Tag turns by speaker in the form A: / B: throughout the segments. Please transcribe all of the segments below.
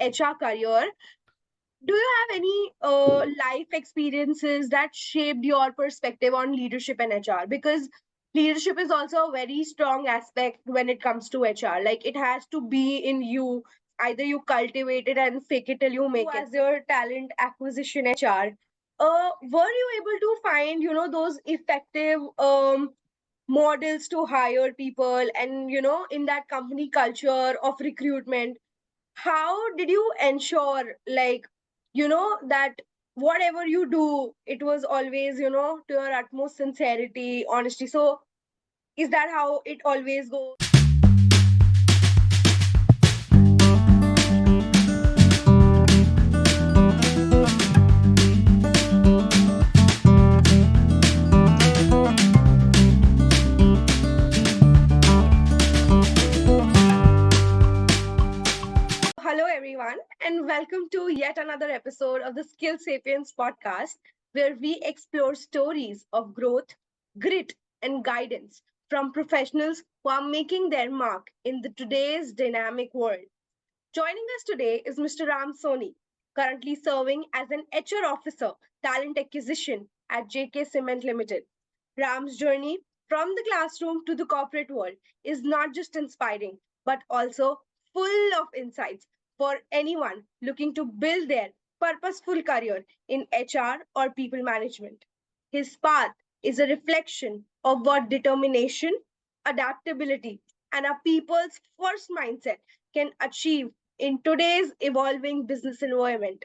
A: HR career, do you have any life experiences that shaped your perspective on leadership and HR? Because leadership is also a very strong aspect when it comes to HR. Like it has to be in you. Either you cultivate it and fake it till you make it. As your talent acquisition HR, were you able to find those effective models to hire people, and in that company culture of recruitment, how did you ensure, like, that whatever you do, it was always, to your utmost sincerity, honesty? So is that how it always goes? Hello, everyone, and welcome to yet another episode of the Skilled Sapiens podcast, where we explore stories of growth, grit, and guidance from professionals who are making their mark in today's dynamic world. Joining us today is Mr. Soni, currently serving as an HR officer, talent acquisition at JK Cement Limited. Ram's journey from the classroom to the corporate world is not just inspiring, but also full of insights for anyone looking to build their purposeful career in HR or people management. His path is a reflection of what determination, adaptability, and a people's first mindset can achieve in today's evolving business environment.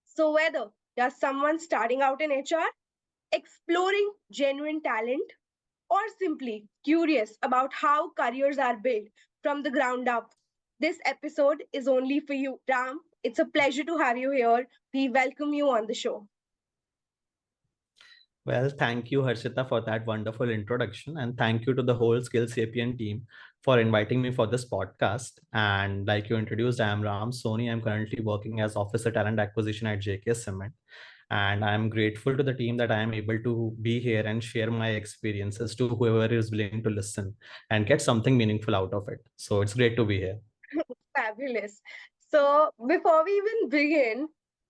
A: So, whether you're someone starting out in HR, exploring genuine talent, or simply curious about how careers are built from the ground up, this episode is only for you. Ram, it's a pleasure to have you here. We welcome you on the show.
B: Well, thank you, Harshita, for that wonderful introduction. And thank you to the whole Skill Sapien team for inviting me for this podcast. And like you introduced, I am Ram Soni. I'm currently working as Officer Talent Acquisition at JK Cement. And I'm grateful to the team that I am able to be here and share my experiences to whoever is willing to listen and get something meaningful out of it. So it's great to be here.
A: Fabulous. So, before we even begin,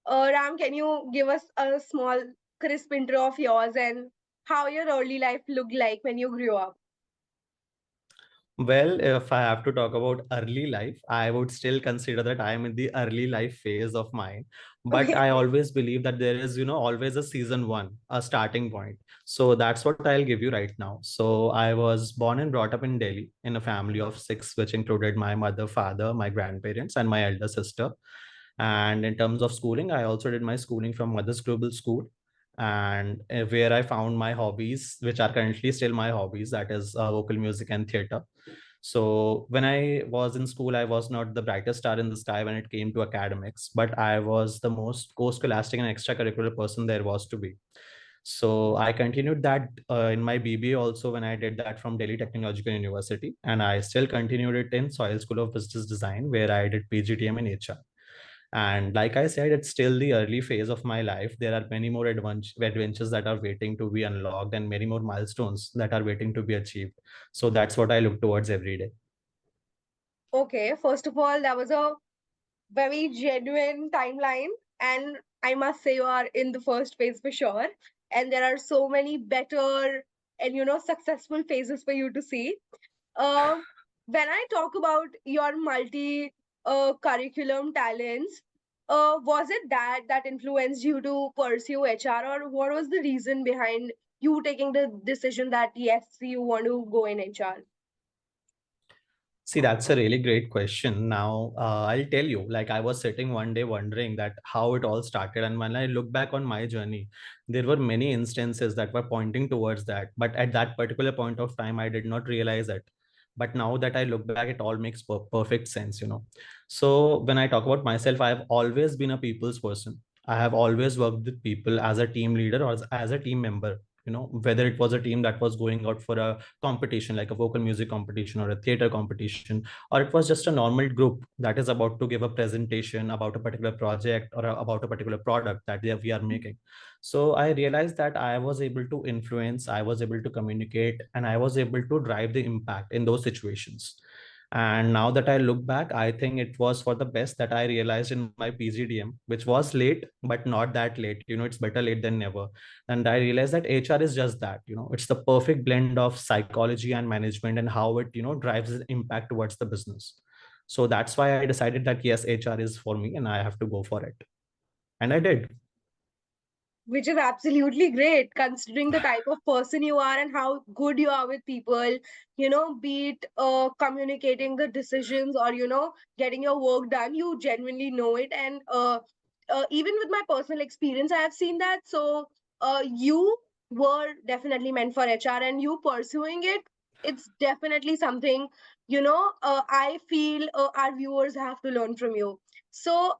A: Ram, can you give us a small, crisp intro of yours and how your early life looked like when you grew up?
B: Well, if I have to talk about early life, I would still consider that I am in the early life phase of mine. But
A: Okay.
B: I always believe that there is, always a season one, a starting point. So that's what I'll give you right now. So I was born and brought up in Delhi in a family of six, which included my mother, father, my grandparents, and my elder sister. And in terms of schooling, I also did my schooling from Mother's Global School, and where I found my hobbies, which are currently still my hobbies, that is vocal music and theater. So when I was in school, I was not the brightest star in the sky when it came to academics, but I was the most co-scholastic and extracurricular person there was to be. So I continued that in my BBA also when I did that from Delhi Technological University, and I still continued it in Soil School of Business Design, where I did PGTM in HR. And like I said, it's still the early phase of my life. There are many more adventures that are waiting to be unlocked and many more milestones that are waiting to be achieved. So that's what I look towards every day.
A: Okay, first of all, that was a very genuine timeline, and I must say you are in the first phase for sure. And there are so many better and successful phases for you to see. Um, when I talk about your multi curriculum talents, was it that influenced you to pursue HR, or what was the reason behind you taking the decision that yes, you want to go in HR?
B: See, that's a really great question. Now, I'll tell you, like I was sitting one day wondering that how it all started. And when I look back on my journey, there were many instances that were pointing towards that. But at that particular point of time, I did not realize it. But now that I look back, it all makes perfect sense. So when I talk about myself, I've always been a people's person. I have always worked with people as a team leader or as a team member. Whether it was a team that was going out for a competition like a vocal music competition or a theater competition, or it was just a normal group that is about to give a presentation about a particular project or about a particular product that we are making. So I realized that I was able to influence, I was able to communicate, and I was able to drive the impact in those situations. And now that I look back, I think it was for the best that I realized in my PGDM, which was late, but not that late. It's better late than never. And I realized that HR is just that. It's the perfect blend of psychology and management and how it, drives the impact towards the business. So that's why I decided that yes, HR is for me and I have to go for it. And I did.
A: Which is absolutely great considering the type of person you are and how good you are with people, be it communicating the decisions or getting your work done. You genuinely know it. And even with my personal experience, I have seen that. So you were definitely meant for HR, and you pursuing it, it's definitely something, I feel our viewers have to learn from you. So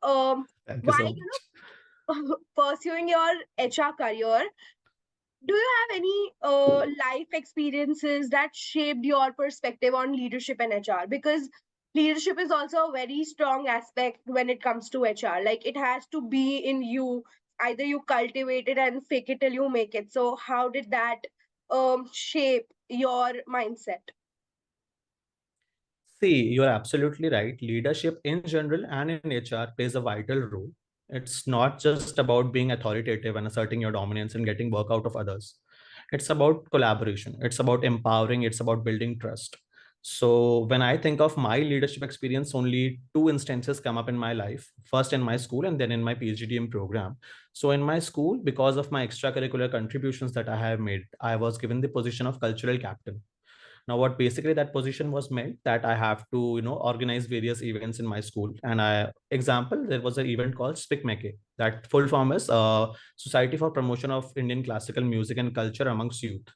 B: Thank you
A: while
B: so much.
A: pursuing your HR career, do you have any life experiences that shaped your perspective on leadership and HR? Because leadership is also a very strong aspect when it comes to HR. Like, it has to be in you. Either you cultivate it and fake it till you make it. So, how did that shape your mindset?
B: See, you're absolutely right. Leadership in general and in HR plays a vital role. It's not just about being authoritative and asserting your dominance and getting work out of others. It's about collaboration. It's about empowering. It's about building trust. So, when I think of my leadership experience, only two instances come up in my life, first in my school and then in my PhDM program. So, in my school, because of my extracurricular contributions that I have made, I was given the position of cultural captain. Now what basically that position was meant that I have to organize various events in my school. And I example, there was an event called SPICMECE, that full form is Society for Promotion of Indian Classical Music and Culture amongst Youth.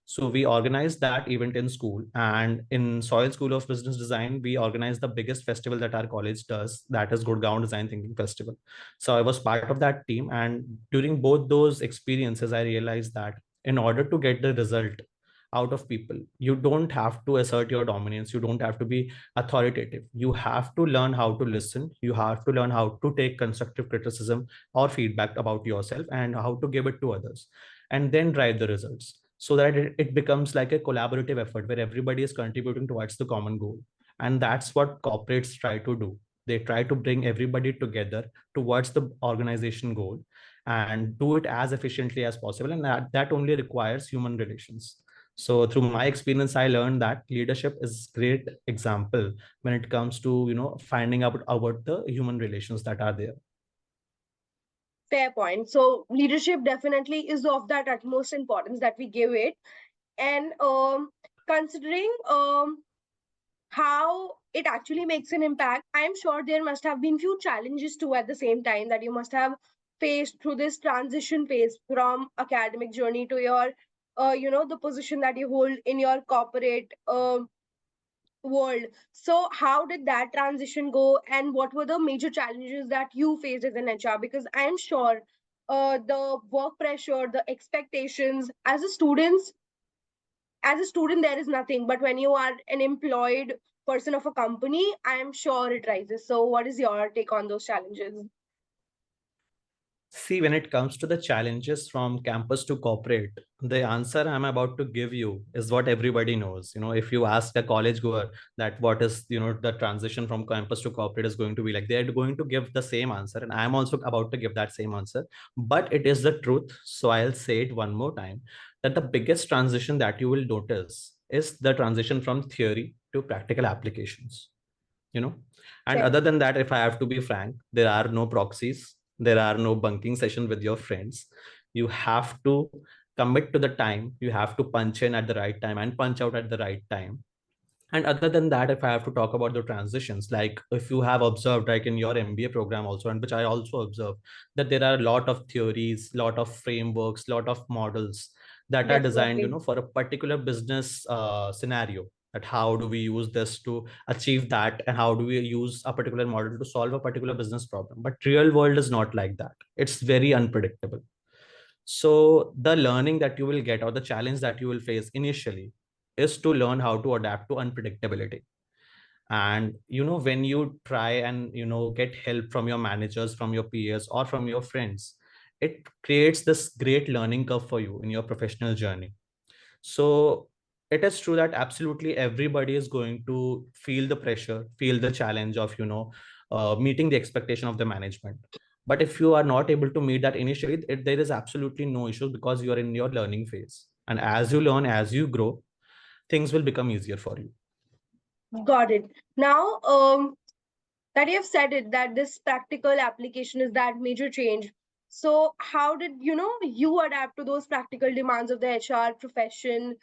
B: So we organized that event in school, and in Soil School of Business Design, we organized the biggest festival that our college does, that is Gurgaon Design Thinking Festival. So I was part of that team, and during both those experiences, I realized that in order to get the result out of people, you don't have to assert your dominance. You don't have to be authoritative. You have to learn how to listen. You have to learn how to take constructive criticism or feedback about yourself and how to give it to others, and then drive the results, so that it becomes like a collaborative effort where everybody is contributing towards the common goal. And that's what corporates try to do. They try to bring everybody together towards the organization goal and do it as efficiently as possible, and that only requires human relations. So through my experience, I learned that leadership is great example when it comes to finding out about the human relations that are there.
A: Fair point. So, leadership definitely is of that utmost importance that we give it. And considering how it actually makes an impact, I'm sure there must have been few challenges too at the same time that you must have faced through this transition phase from academic journey to your the position that you hold in your corporate world. So how did that transition go, and what were the major challenges that you faced as an HR? Because I am sure the work pressure, the expectations as a student there is nothing, but when you are an employed person of a company, I am sure it rises. So what is your take on those challenges?
B: See, when it comes to the challenges from campus to corporate, the answer I'm about to give you is what everybody knows. If you ask a college goer that what is, the transition from campus to corporate is going to be like, they're going to give the same answer. And I'm also about to give that same answer, but it is the truth. So I'll say it one more time, that the biggest transition that you will notice is the transition from theory to practical applications you know and
A: Fair.
B: other than that, if I have to be frank, there are no proxies, there are no bunking session with your friends. You have to commit to the time, you have to punch in at the right time and punch out at the right time. And other than that, if I have to talk about the transitions, like if you have observed, like in your MBA program also, and which I also observed, that there are a lot of theories, lot of frameworks, lot of models that are designed,
A: Definitely.
B: for a particular business scenario. That how do we use this to achieve that, and how do we use a particular model to solve a particular business problem? But real world is not like that. It's very unpredictable. So the learning that you will get, or the challenge that you will face initially, is to learn how to adapt to unpredictability. And when you try and get help from your managers, from your peers, or from your friends, it creates this great learning curve for you in your professional journey. So it is true that absolutely everybody is going to feel the pressure, feel the challenge of, meeting the expectation of the management. But if you are not able to meet that initially, there is absolutely no issue because you are in your learning phase. And as you learn, as you grow, things will become easier for you.
A: Got it. Now, that you have said it, that this practical application is that major change. So, how did you adapt to those practical demands of the HR profession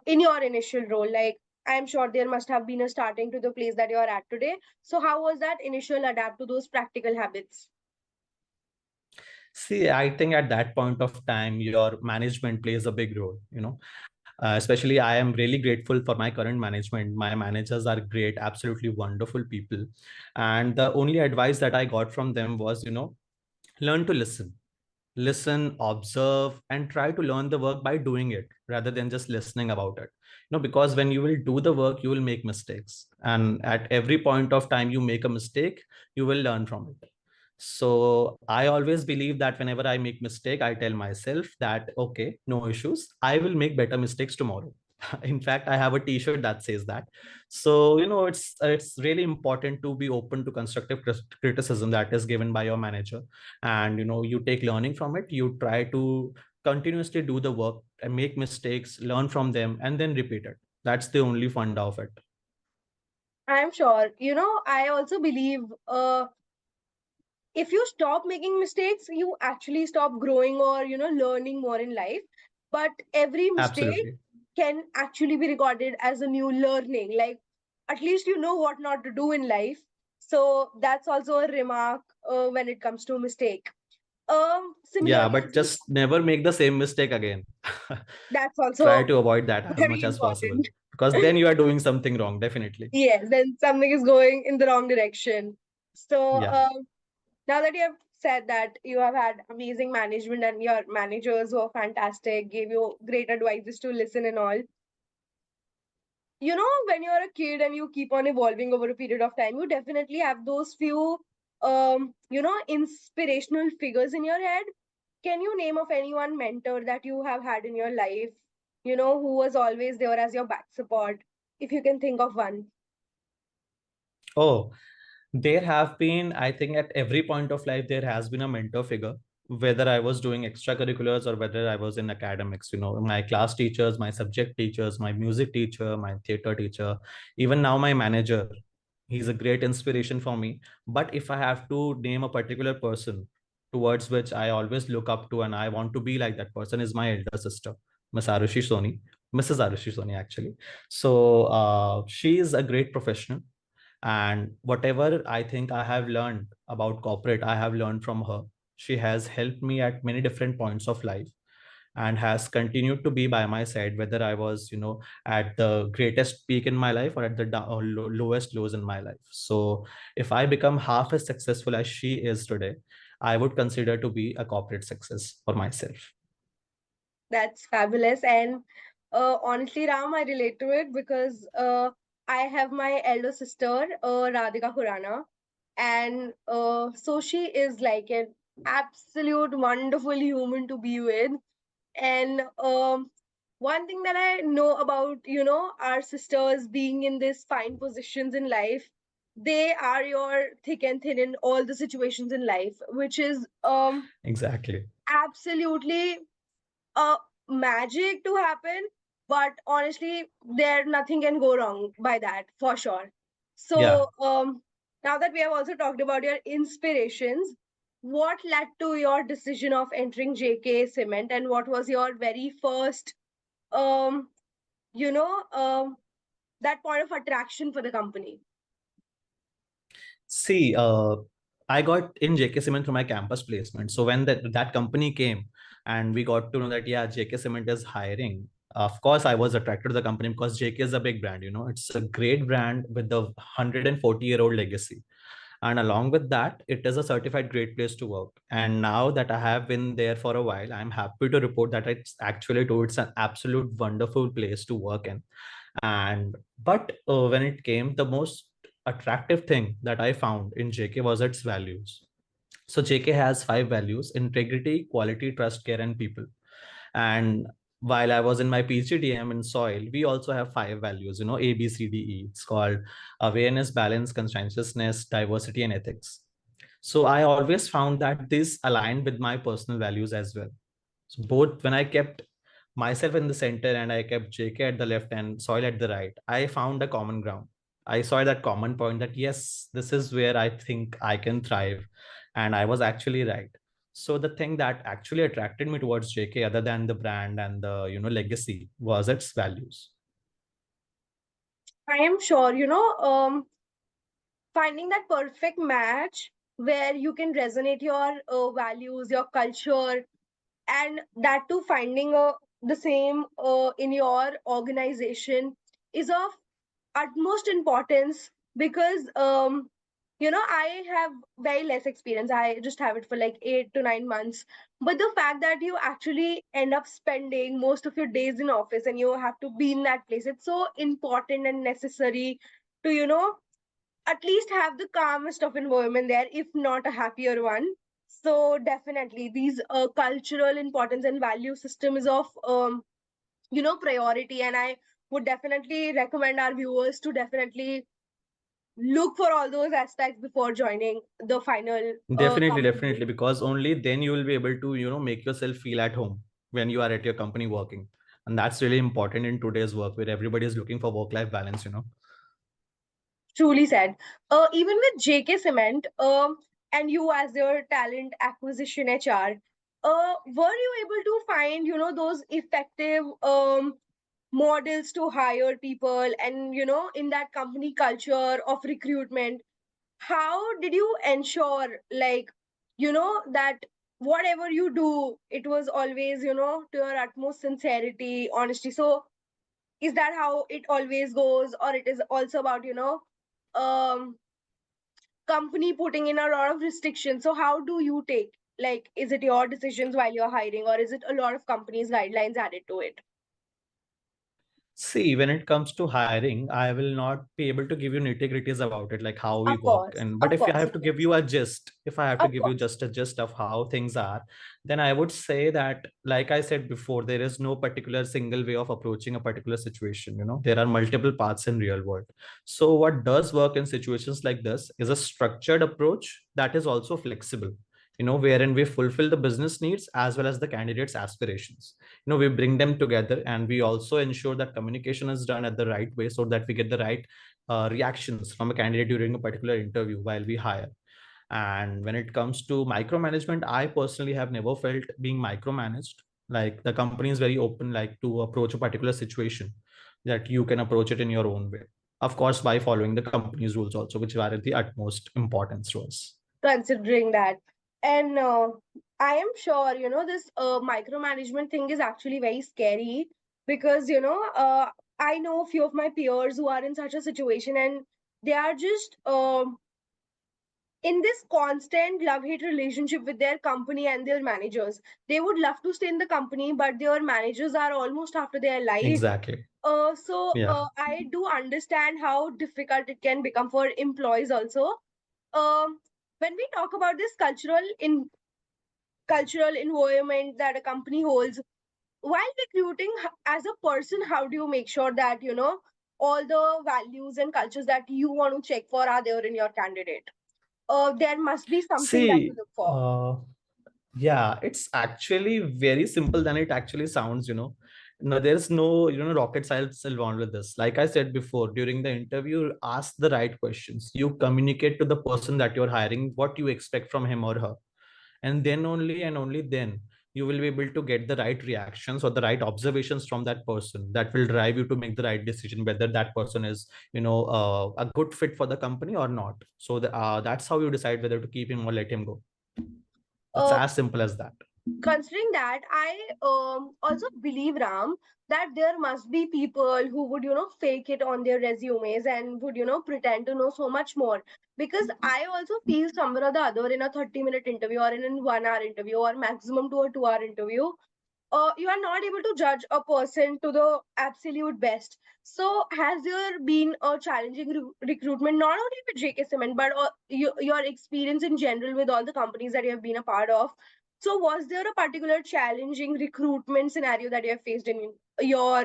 A: in your initial role? Like, I'm sure there must have been a starting to the place that you are at today. So, how was that initial adapt to those practical habits?
B: See, I think at that point of time, your management plays a big role, especially I am really grateful for my current management. My managers are great, absolutely wonderful people. And the only advice that I got from them was, learn to listen, observe, and try to learn the work by doing it rather than just listening about it. Because when you will do the work, you will make mistakes. And at every point of time you make a mistake, you will learn from it. So I always believe that whenever I make mistake, I tell myself that, okay, no issues. I will make better mistakes tomorrow. In fact, I have a t-shirt that says that. So, it's really important to be open to constructive criticism that is given by your manager. And, you take learning from it. You try to continuously do the work and make mistakes, learn from them, and then repeat it. That's the only funda of it.
A: I'm sure. I also believe if you stop making mistakes, you actually stop growing or learning more in life. But every mistake
B: Absolutely.
A: can actually be regarded as a new learning. Like, at least you know what not to do in life. So that's also a remark when it comes to mistake.
B: Yeah,
A: Similarly,
B: but just never make the same mistake again.
A: that's
B: Try
A: also
B: to avoid that as
A: very
B: much as possible,
A: important.
B: because then you are doing something wrong, definitely.
A: Yes, then something is going in the wrong direction. So
B: Yeah.
A: now that you have said that you have had amazing management and your managers were fantastic, gave you great advices to listen and all, when you're a kid and you keep on evolving over a period of time, you definitely have those few inspirational figures in your head. Can you name of anyone mentor that you have had in your life, who was always there as your back support, if you can think of one?
B: Oh, there have been, I think at every point of life, there has been a mentor figure, whether I was doing extracurriculars or whether I was in academics, my class teachers, my subject teachers, my music teacher, my theater teacher, even now my manager. He's a great inspiration for me. But if I have to name a particular person towards which I always look up to and I want to be like that person, is my elder sister, Miss Arushi Soni, Mrs. Arushi Soni, actually. So she is a great professional, and whatever I think I have learned about corporate, I have learned from her. She has helped me at many different points of life and has continued to be by my side, whether I was, at the greatest peak in my life or at the lowest lows in my life. So if I become half as successful as she is today, I would consider to be a corporate success for myself.
A: That's fabulous. And honestly, Ram, I relate to it because I have my elder sister, Radhika Khurana. And so she is like an absolute wonderful human to be with. And one thing that I know about, our sisters being in these fine positions in life, they are your thick and thin in all the situations in life, which is
B: Exactly.
A: absolutely a magic to happen. But honestly, there nothing can go wrong by that for sure.
B: Yeah.
A: So now that we have also talked about your inspirations, what led to your decision of entering JK Cement, and what was your very first um you know that point of attraction for the company?
B: See, I got in JK Cement through my campus placement. So when that company came and we got to know that, yeah, JK Cement is hiring, of course, I was attracted to the company because JK is a big brand. It's a great brand with the 140-year-old legacy. And along with that, it is a certified great place to work. And now that I have been there for a while, I'm happy to report that it's actually true. It's an absolute wonderful place to work in. And but when it came, the most attractive thing that I found in JK was its values. So JK has 5 values: integrity, quality, trust, care, and people. And while I was in my PGDM in soil, we also have five values, A, B, C, D, E. It's called awareness, balance, conscientiousness, diversity, and ethics. So I always found that this aligned with my personal values as well. So both when I kept myself in the center and I kept JK at the left and soil at the right, I found a common ground. I saw that common point that yes, this is where I think I can thrive. And I was actually right. So the thing that actually attracted me towards JK, other than the brand and the legacy, was its values.
A: I am sure, finding that perfect match where you can resonate your values, your culture, and that too finding the same in your organization is of utmost importance because I have very less experience. I just have it for like 8 to 9 months, but the fact that you actually end up spending most of your days in office and you have to be in that place, it's so important and necessary to at least have the calmest of environment there, if not a happier one. So definitely these cultural importance and value system is of priority, and I would definitely recommend our viewers to definitely look for all those aspects before joining the final
B: Definitely,
A: company.
B: definitely, because only then you will be able to, make yourself feel at home when you are at your company working. And that's really important in today's work where everybody is looking for work-life balance.
A: Truly said. Even with JK Cement, and you as their talent acquisition HR, were you able to find those effective models to hire people, and in that company culture of recruitment, how did you ensure, like, that whatever you do, it was always to your utmost sincerity, honesty? So is that how it always goes, or it is also about um company putting in a lot of restrictions? So how do you take, like, is it your decisions while you're hiring, or is it a lot of companies guidelines added to it?
B: See, when it comes to hiring, I will not be able to give you nitty-gritties about it, like how we
A: Of
B: work.
A: course,
B: And but
A: of
B: if I
A: course,
B: have
A: of
B: to give
A: course,
B: you a gist, if I have to
A: of
B: give you
A: course.
B: just a gist of how things are, then I would say that, like I said before, there is no particular single way of approaching a particular situation. There are multiple paths in real world. So what does work in situations like this is a structured approach that is also flexible. Wherein we fulfill the business needs as well as the candidate's aspirations. We bring them together, and we also ensure that communication is done at the right way so that we get the right reactions from a candidate during a particular interview while we hire. And when it comes to micromanagement, I personally have never felt being micromanaged. Like, the company is very open, like, to approach a particular situation, that you can approach it in your own way, of course by following the company's rules also, which are at the utmost importance to us.
A: Considering that, and I am sure this micromanagement thing is actually very scary because I know a few of my peers who are in such a situation, and they are just in this constant love hate relationship with their company and their managers. They would love to stay in the company, but their managers are almost after their life.
B: Exactly. Yeah.
A: I do understand how difficult it can become for employees also. When we talk about this cultural environment that a company holds while recruiting, as a person, how do you make sure that all the values and cultures that you want to check for are there in your candidate? There must be something that you
B: See,
A: look for.
B: yeah, it's actually very simple than it actually sounds. No, there's no, rocket science involved with this. Like I said before, during the interview, ask the right questions. You communicate to the person that you're hiring what you expect from him or her. And then only and only then you will be able to get the right reactions or the right observations from that person that will drive you to make the right decision whether that person is, a good fit for the company or not. So that's how you decide whether to keep him or let him go. It's
A: Uh,
B: as simple as that.
A: Considering that, I also believe, Ram, that there must be people who would fake it on their resumes and would pretend to know so much more, because I also feel somewhere or the other in a 30-minute interview or in a 1 hour interview or maximum to a 2 hour interview, you are not able to judge a person to the absolute best. So, has there been a challenging recruitment, not only with JK Cement, but your experience in general with all the companies that you have been a part of? So, was there a particular challenging recruitment scenario that you have faced in your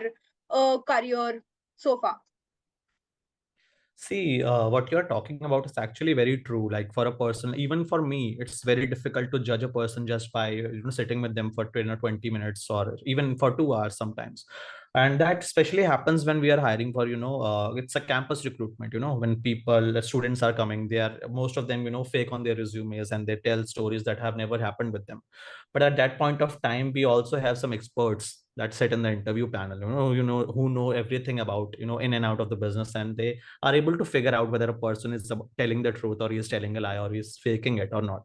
A: career so far?
B: See, what you're talking about is actually very true. Like for a person, even for me, it's very difficult to judge a person just by sitting with them for 10 or 20 minutes or even for 2 hours sometimes. And that especially happens when we are hiring for, it's a campus recruitment. When the students are coming, they are most of them, fake on their resumes and they tell stories that have never happened with them. But at that point of time, we also have some experts that sit in the interview panel, who know everything about, in and out of the business, and they are able to figure out whether a person is telling the truth or he's telling a lie or he's faking it or not.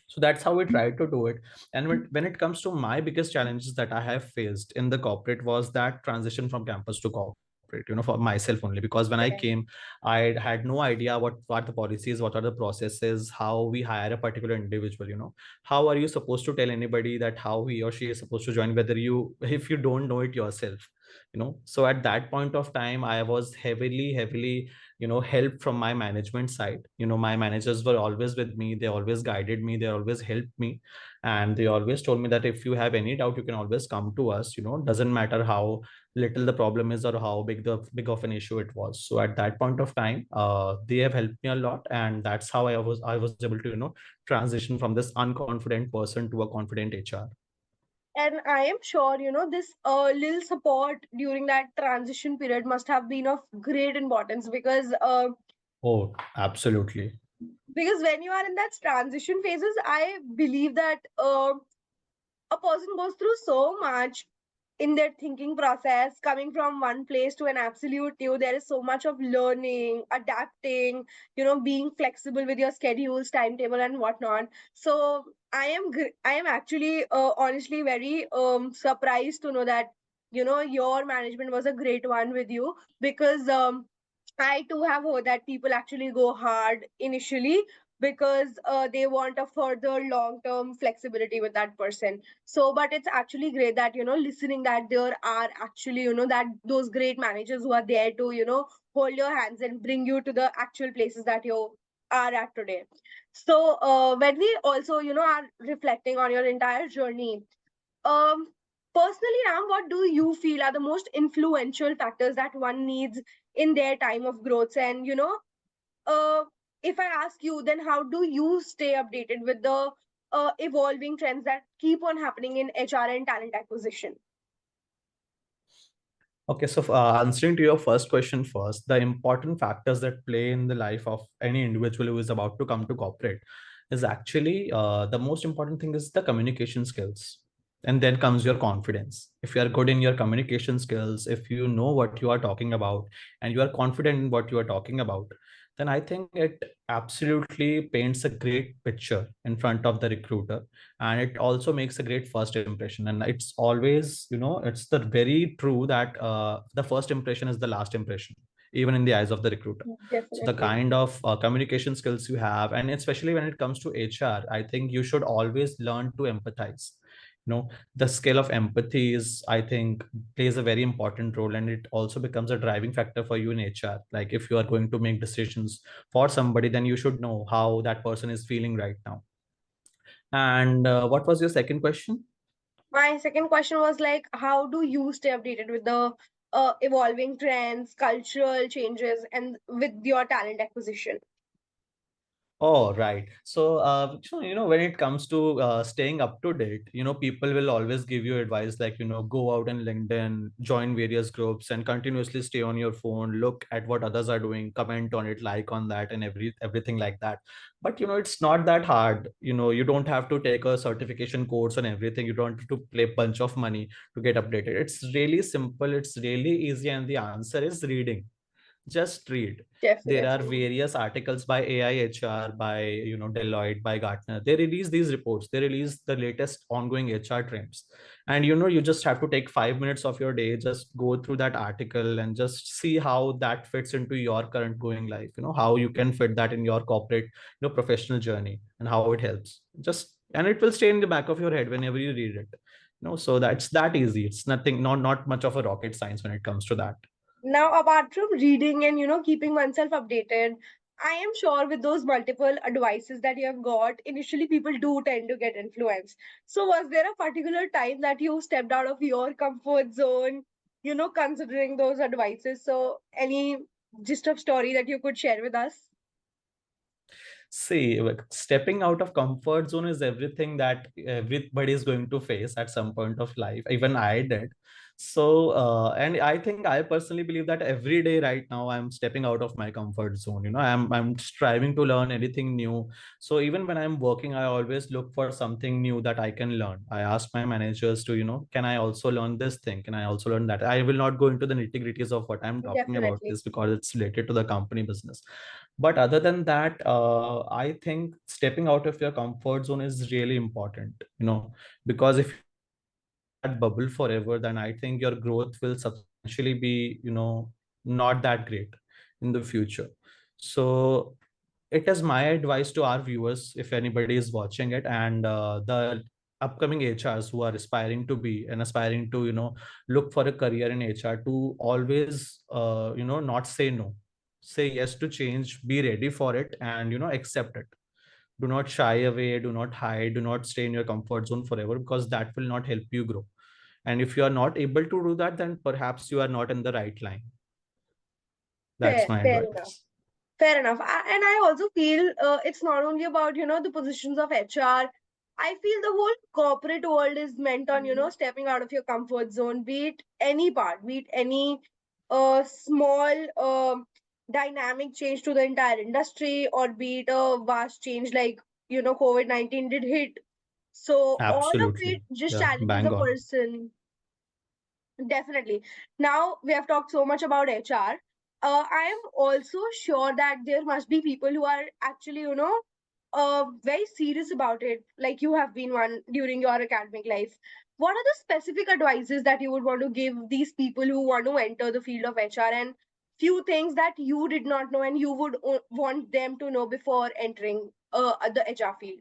B: So that's how we try to do it. And when it comes to my biggest challenges that I have faced in the corporate was that transition from campus to corporate, for myself only, because when I came, I had no idea what the policies, what are the processes, how we hire a particular individual. How are you supposed to tell anybody that how he or she is supposed to join, whether you if you don't know it yourself. So at that point of time, I was heavily help from my management side. My managers were always with me, they always guided me, they always helped me, and they always told me that if you have any doubt, you can always come to us. Doesn't matter how little the problem is or how big of an issue it was. So at that point of time, they have helped me a lot, and that's how I was able to transition from this unconfident person to a confident HR.
A: And I am sure, this little support during that transition period must have been of great importance
B: Oh, absolutely.
A: because when you are in that transition phases, I believe that a person goes through so much in their thinking process, coming from one place to an absolute new. There is so much of learning, adapting, being flexible with your schedules, timetable, and whatnot. So I am actually honestly very surprised to know that your management was a great one with you, because I too have heard that people actually go hard initially because they want a further long term flexibility with that person. So, but it's actually great that, listening that there are actually, that those great managers who are there to, hold your hands and bring you to the actual places that you are at today. So, when we also, are reflecting on your entire journey, um, personally, Ram, what do you feel are the most influential factors that one needs in their time of growth? And uh, if I ask you, then how do you stay updated with the evolving trends that keep on happening in HR and talent acquisition?
B: Okay, so answering to your first question first, the important factors that play in the life of any individual who is about to come to corporate is actually the most important thing is the communication skills. And then comes your confidence. If you are good in your communication skills, if you know what you are talking about and you are confident in what you are talking about, then I think it absolutely paints a great picture in front of the recruiter, and it also makes a great first impression. And it's always, it's the very true that the first impression is the last impression, even in the eyes of the recruiter. So the
A: Definitely.
B: kind of communication skills you have, and especially when it comes to HR, I think you should always learn to empathize. The skill of empathy is, I think, plays a very important role, and it also becomes a driving factor for you in HR. Like if you are going to make decisions for somebody, then you should know how that person is feeling right now. And what was your second question?
A: My second question was like, how do you stay updated with the evolving trends, cultural changes, and with your talent acquisition?
B: Oh, right. So, when it comes to staying up to date, people will always give you advice like, go out in LinkedIn, join various groups, and continuously stay on your phone, look at what others are doing, comment on it, like on that, and everything like that. But, it's not that hard. You don't have to take a certification course on everything. You don't have to pay a bunch of money to get updated. It's really simple. It's really easy. And the answer is reading. Just read. There are
A: Definitely.
B: various articles by AIHR, by Deloitte, by Gartner. They release these reports, they release the latest ongoing HR trends. And you just have to take 5 minutes of your day, just go through that article and just see how that fits into your current going life, how you can fit that in your corporate professional journey, and how it helps. Just, and it will stay in the back of your head whenever you read it. So that's that easy. It's nothing, not much of a rocket science when it comes to that.
A: Now, apart from reading and keeping oneself updated, I am sure with those multiple advices that you have got, initially people do tend to get influenced. So, was there a particular time that you stepped out of your comfort zone, considering those advices? So, any gist of story that you could share with us?
B: See, like, stepping out of comfort zone is everything that everybody is going to face at some point of life. Even I did. So, and I think I personally believe that every day right now I'm stepping out of my comfort zone. I'm striving to learn anything new. So even when I'm working, I always look for something new that I can learn. I ask my managers to, can I also learn this thing? Can I also learn that? I will not go into the nitty-gritties of what I'm talking about
A: Definitely.
B: this because it's related to the company business. But other than that, I think stepping out of your comfort zone is really important, because if you stay in that bubble forever, then I think your growth will substantially be, not that great in the future. So it is my advice to our viewers, if anybody is watching it, and the upcoming HRs who are aspiring to be and aspiring to, look for a career in HR, to always, not say no, say yes to change, be ready for it, and accept it. Do not shy away, do not hide, do not stay in your comfort zone forever, because that will not help you grow. And if you are not able to do that, then perhaps you are not in the right line. That's my
A: Fair enough.
B: advice.
A: Fair enough. And I also feel it's not only about, the positions of HR. I feel the whole corporate world is meant on, stepping out of your comfort zone, be it any part, be it any small dynamic change to the entire industry, or be it a vast change like, COVID-19 did hit. So all of it
B: Absolutely.
A: just
B: Yeah,
A: challenges
B: bang
A: a
B: on.
A: person. Definitely. Now we have talked so much about HR. I am also sure that there must be people who are actually, very serious about it, like you have been one during your academic life. What are the specific advices that you would want to give these people who want to enter the field of HR, and few things that you did not know and you would want them to know before entering the HR field?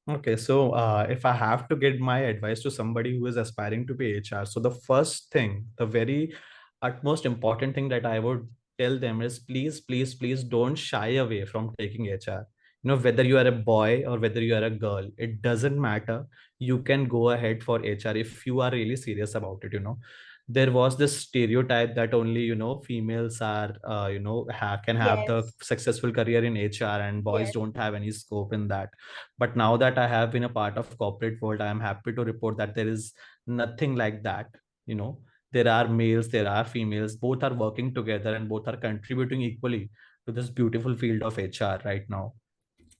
B: Okay, so if I have to give my advice to somebody who is aspiring to be HR, so the first thing, the very utmost important thing that I would tell them is, please, please, please don't shy away from taking HR. Whether you are a boy or whether you are a girl, it doesn't matter. You can go ahead for HR if you are really serious about it. There was this stereotype that only, females are, can have the
A: Yes,
B: successful career in HR, and boys
A: yes.
B: don't have any scope in that. But now that I have been a part of corporate world, I am happy to report that there is nothing like that. you know there are males, there are females, both are working together and both are contributing equally to this beautiful field of HR right now.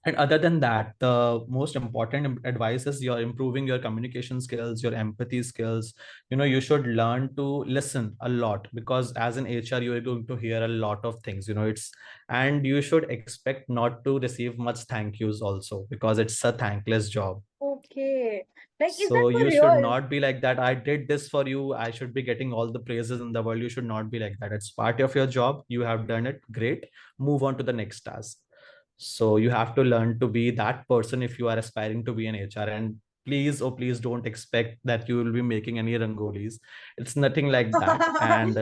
B: And other than that, the most important advice is you're improving your communication skills, your empathy skills. You should learn to listen a lot, because as an HR you are going to hear a lot of things. And you should expect not to receive much thank yous also, because it's a thankless job.
A: Okay. Like, is that
B: So
A: for
B: you should
A: real?
B: not be like that. I did this for you, I should be getting all the praises in the world. You should not be like that. It's part of your job. You have done it great. Move on to the next task. So you have to learn to be that person if you are aspiring to be an HR. And please, oh please, don't expect that you will be making any rangolis. It's nothing like that. And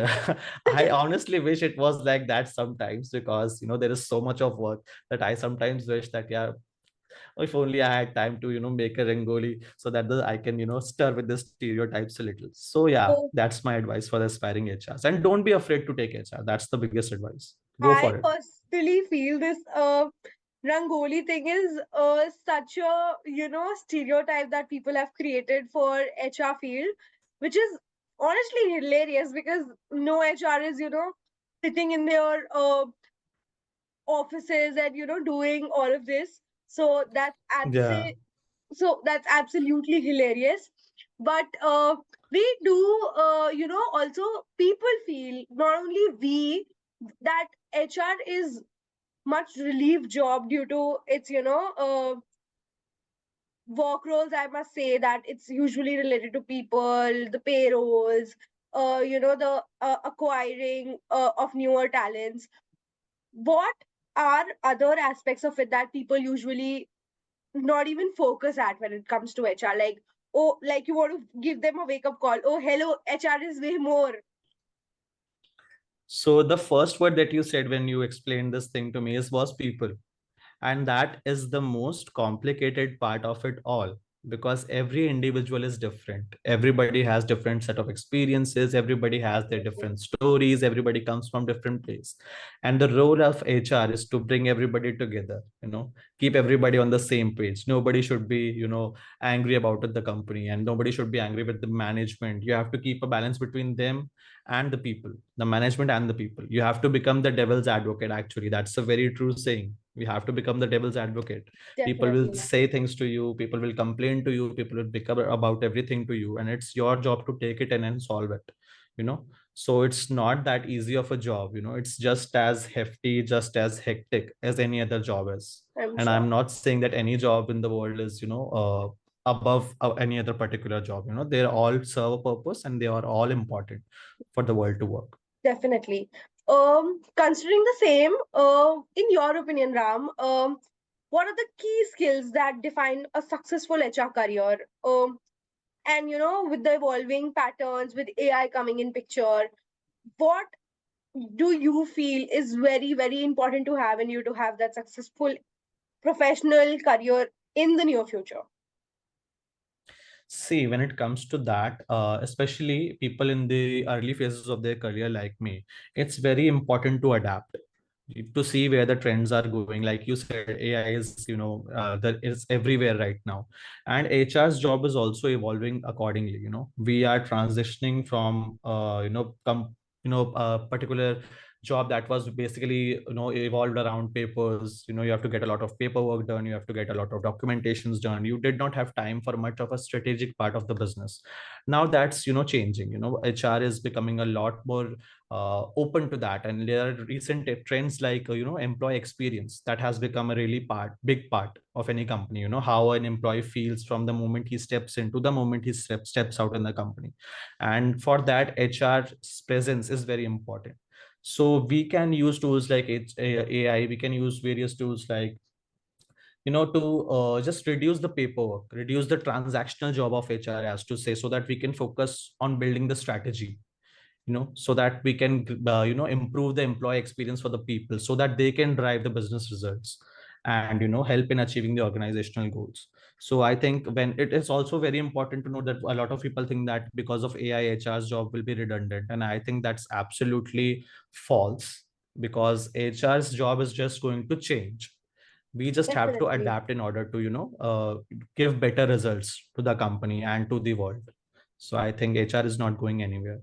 B: I honestly wish it was like that sometimes, because there is so much of work that I sometimes wish that, yeah, if only I had time to make a rangoli, so that I can stir with the stereotypes a little. So yeah,
A: Oh,
B: that's my advice for aspiring HRs. And don't be afraid to take HR. That's the biggest advice. Go
A: I
B: for it.
A: personally feel this Rangoli thing is such a stereotype that people have created for HR field, which is honestly hilarious because no HR is sitting in their offices and doing all of this. So
B: Yeah.
A: that's absolutely hilarious. But we do also people feel, not only we, that HR is much relief job due to its work roles. I must say that it's usually related to people, the payrolls, the acquiring of newer talents. What are other aspects of it that people usually not even focus at when it comes to HR? Like, oh, like you want to give them a wake up call. Oh, hello, HR is way more.
B: So the first word that you said when you explained this thing to me is was people. And that is the most complicated part of it all, because every individual is different. Everybody has different set of experiences, everybody has their different stories, everybody comes from different place. And the role of HR is to bring everybody together, keep everybody on the same page. Nobody should be, angry about it, the company, and nobody should be angry with the management. You have to keep a balance between them and the people, the management and the people. You have to become the devil's advocate. Actually, that's a very true saying. We have to become the devil's advocate. People will
A: Definitely.
B: say things to you, people will complain to you, people will pick up about everything to you, and it's your job to take it in and solve it you know so it's not that easy of a job. It's just as hefty, just as hectic as any other job is.
A: I'm
B: And
A: sure.
B: I'm not saying that any job in the world is above any other particular job. They all serve a purpose, and they are all important for the world to work.
A: Definitely. Considering the same, in your opinion, Ram, what are the key skills that define a successful HR career? And with the evolving patterns, with AI coming in picture, what do you feel is very, very important to have in you to have that successful professional career in the near future?
B: See, when it comes to that, especially people in the early phases of their career like me, it's very important to adapt, to see where the trends are going. Like you said, AI is, that is everywhere right now. And HR's job is also evolving accordingly. We are transitioning from, a particular job that was basically, evolved around papers. You have to get a lot of paperwork done, you have to get a lot of documentations done. You did not have time for much of a strategic part of the business. Now that's, changing. HR is becoming a lot more open to that. And there are recent trends like, employee experience that has become a really big part of any company. How an employee feels from the moment he steps into the moment he steps out in the company. And for that, HR's presence is very important. So we can use tools like AI. We can use various tools like, to just reduce the paperwork, reduce the transactional job of HR, as to say, so that we can focus on building the strategy, so that we can improve the employee experience for the people, so that they can drive the business results and help in achieving the organizational goals. So I think when it is also very important to know that a lot of people think that because of AI, HR's job will be redundant, and I think that's absolutely false, because HR's job is just going to change. We just have to
A: Definitely.
B: adapt in order to give better results to the company and to the world. So I think HR is not going anywhere.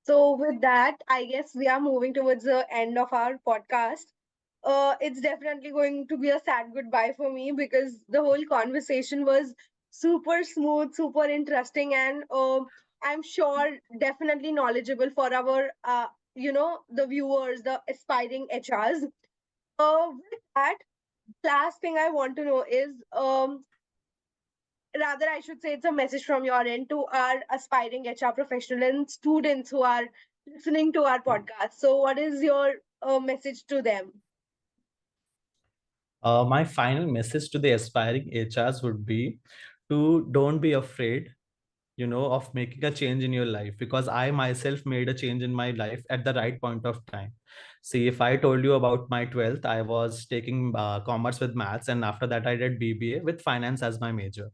A: So, with that, I guess we are moving towards the end of our podcast. It's definitely going to be a sad goodbye for me because the whole conversation was super smooth, super interesting, and I'm sure definitely knowledgeable for our, the viewers, the aspiring HRs. With that, last thing I want to know is, rather, I should say it's a message from your end to our aspiring HR professional and students who are listening to our podcast. So, what is your message to them?
B: My final message to the aspiring HRs would be to don't be afraid, of making a change in your life, because I myself made a change in my life at the right point of time. See, if I told you about my 12th, I was taking commerce with maths, and after that, I did BBA with finance as my major.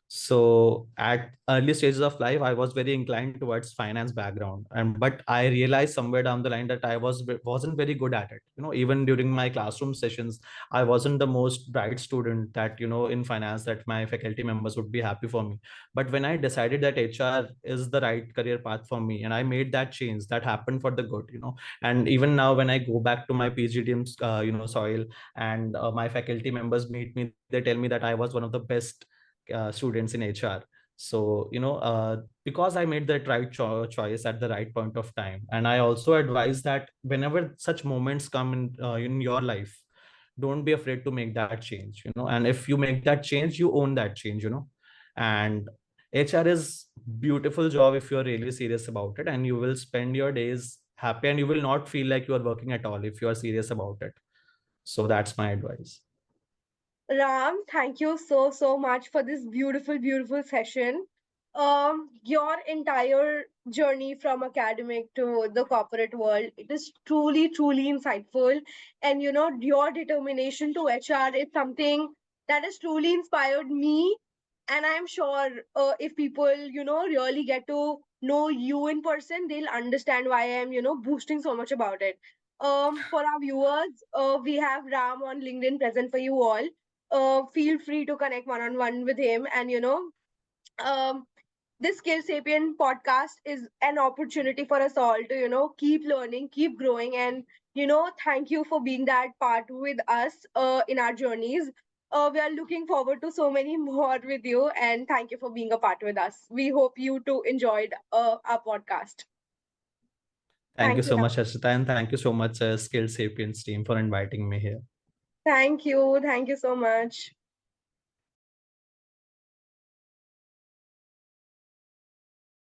B: So at early stages of life, I was very inclined towards finance background, and but I realized somewhere down the line that wasn't very good at it. Even during my classroom sessions, I wasn't the most bright student that, in finance, that my faculty members would be happy for me. But when I decided that HR is the right career path for me, and I made that change, that happened for the good. And even now, when I go back to my PGDM soil, and my faculty members meet me, they tell me that I was one of the best students in HR. So, because I made that right choice at the right point of time. And I also advise that whenever such moments come in your life, don't be afraid to make that change. And if you make that change, you own that change. And HR is beautiful job if you're really serious about it, and you will spend your days happy, and you will not feel like you are working at all if you are serious about it. So that's my advice.
A: Ram, thank you so, so much for this beautiful, beautiful session. your entire journey from academic to the corporate world, it is truly, truly insightful. And your determination to HR is something that has truly inspired me. And I'm sure if people, really get to know you in person, they'll understand why I'm, boosting so much about it. For our viewers, we have Ram on LinkedIn present for you all. Feel free to connect one on one with him, and um, this Skill Sapien podcast is an opportunity for us all to, keep learning, keep growing, and, thank you for being that part with us in our journeys. We are looking forward to so many more with you, and thank you for being a part with us. We hope you too enjoyed our podcast.
B: Thank you
A: Thank you,
B: so
A: Ram.
B: much, Ashita, and thank you so much, Skilled Sapiens team, for inviting me here.
A: Thank you. Thank you so much.